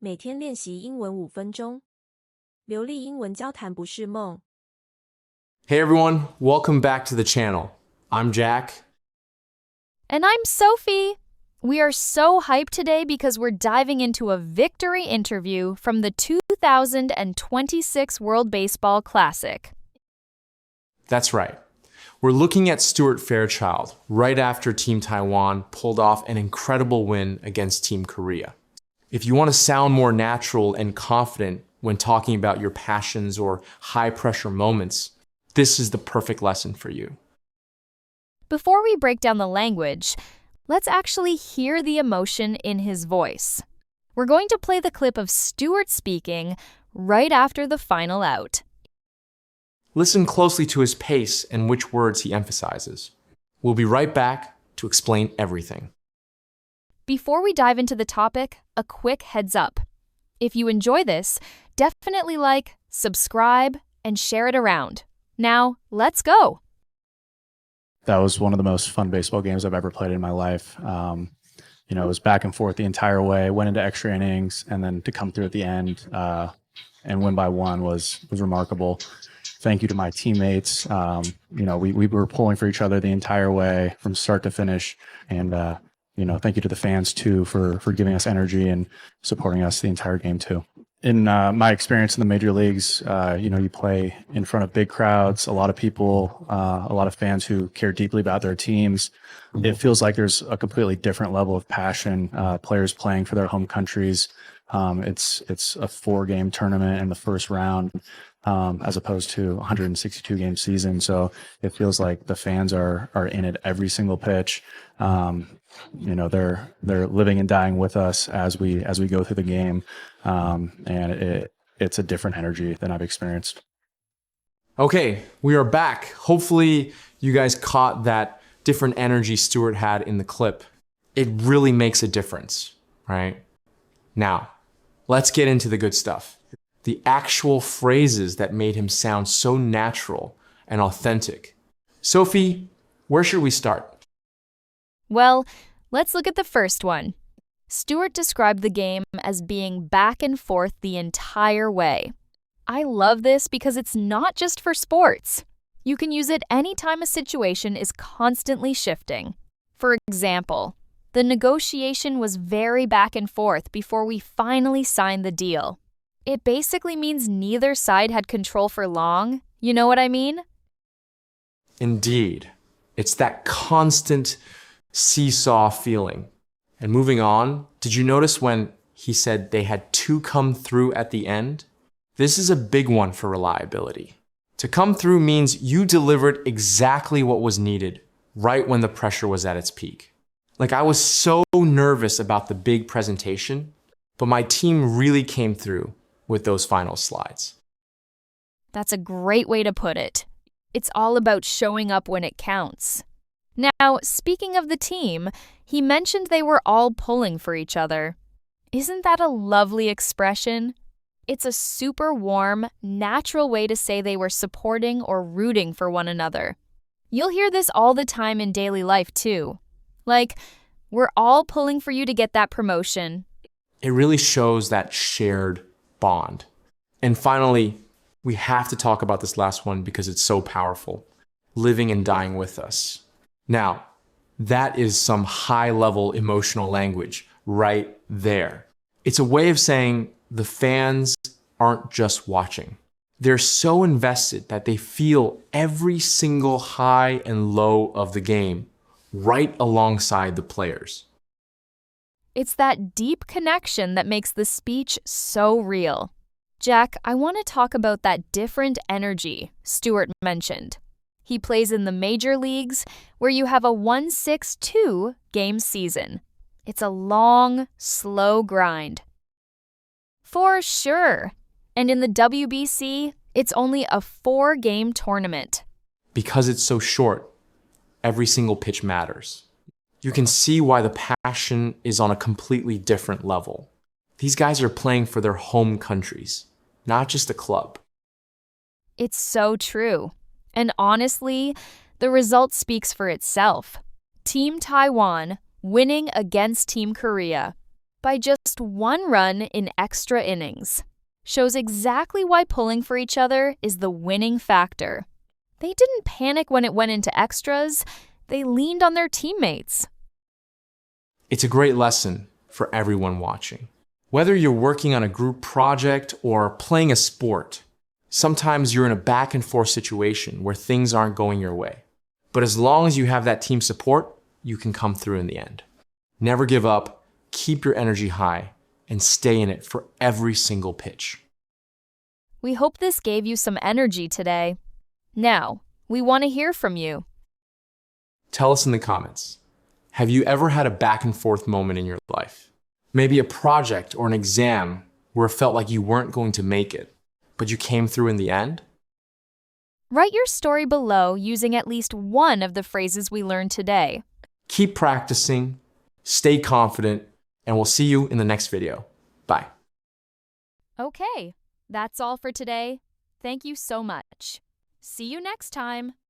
每天练习英文5分钟，流利英文交谈不是梦。Hey everyone, welcome back to the channel. I'm Jack. And I'm Sophie. We are so hyped today because we're diving into a victory interview from the 2026 World Baseball Classic. That's right. We're looking at Stuart Fairchild right after Team Taiwan pulled off an incredible win against Team Korea. If you want to sound more natural and confident when talking about your passions or high-pressure moments, this is the perfect lesson for you. Before we break down the language, let's actually hear the emotion in his voice. We're going to play the clip of Stuart speaking right after the final out. Listen closely to his pace and which words he emphasizes. We'll be right back to explain everything. Before we dive into the topic, a quick heads up. If you enjoy this, definitely like, subscribe, and share it around. Now, let's go! That was one of the most fun baseball games I've ever played in my life. It was back and forth the entire way, went into extra innings, and then to come through at the end and win by one was remarkable. Thank you to my teammates. We were pulling for each other the entire way from start to finish. And, thank you to the fans too for giving us energy and supporting us the entire game too. In my experience in the major leagues, you play in front of big crowds, a lot of people, a lot of fans who care deeply about their teams. It feels like there's a completely different level of passion, players playing for their home countries. It's a 4-game tournament in the first round, as opposed to a 162-game season. So it feels like the fans are in it every single pitch. They're living and dying with us as we go through the game. And it's a different energy than I've experienced. Okay, we are back. Hopefully you guys caught that different energy Stuart had in the clip. It really makes a difference, right? Now, let's get into the good stuff. The actual phrases that made him sound so natural and authentic. Sophie, where should we start? Well, let's look at the first one. Stuart described the game as being back and forth the entire way. I love this because it's not just for sports. You can use it anytime a situation is constantly shifting. For example, the negotiation was very back and forth before we finally signed the deal. It basically means neither side had control for long. You know what I mean? Indeed. It's that constant seesaw feeling. And moving on, did you notice when he said they had to come through at the end? This is a big one for reliability. To come through means you delivered exactly what was needed right when the pressure was at its peak. Like, I was so nervous about the big presentation, but my team really came through with those final slides. That's a great way to put it. It's all about showing up when it counts. Now, speaking of the team, he mentioned they were all pulling for each other. Isn't that a lovely expression? It's a super warm, natural way to say they were supporting or rooting for one another. You'll hear this all the time in daily life too. Like, we're all pulling for you to get that promotion. It really shows that shared bond. And finally, we have to talk about this last one because it's so powerful. Living and dying with us. Now, that is some high-level emotional language right there. It's a way of saying the fans aren't just watching. They're so invested that they feel every single high and low of the game right alongside the players. It's that deep connection that makes the speech so real. Jack, I want to talk about that different energy Stuart mentioned. He plays in the major leagues where you have a 162 game season. It's a long, slow grind. For sure. And in the WBC, it's only a 4-game tournament. Because it's so short, every single pitch matters. You can see why the passion is on a completely different level. These guys are playing for their home countries, not just a club. It's so true. And honestly, the result speaks for itself. Team Taiwan winning against Team Korea. by just 1 run in extra innings. Shows exactly why pulling for each other is the winning factor. They didn't panic when it went into extras. They leaned on their teammates. It's a great lesson for everyone watching. Whether you're working on a group project or playing a sport, sometimes you're in a back and forth situation where things aren't going your way. But as long as you have that team support, you can come through in the end. Never give up, keep your energy high, and stay in it for every single pitch. We hope this gave you some energy today. Now, we want to hear from you. Tell us in the comments. Have you ever had a back and forth moment in your life? Maybe a project or an exam where it felt like you weren't going to make it, but you came through in the end? Write your story below using at least one of the phrases we learned today. Keep practicing, stay confident, and we'll see you in the next video. Bye. Okay, that's all for today. Thank you so much. See you next time.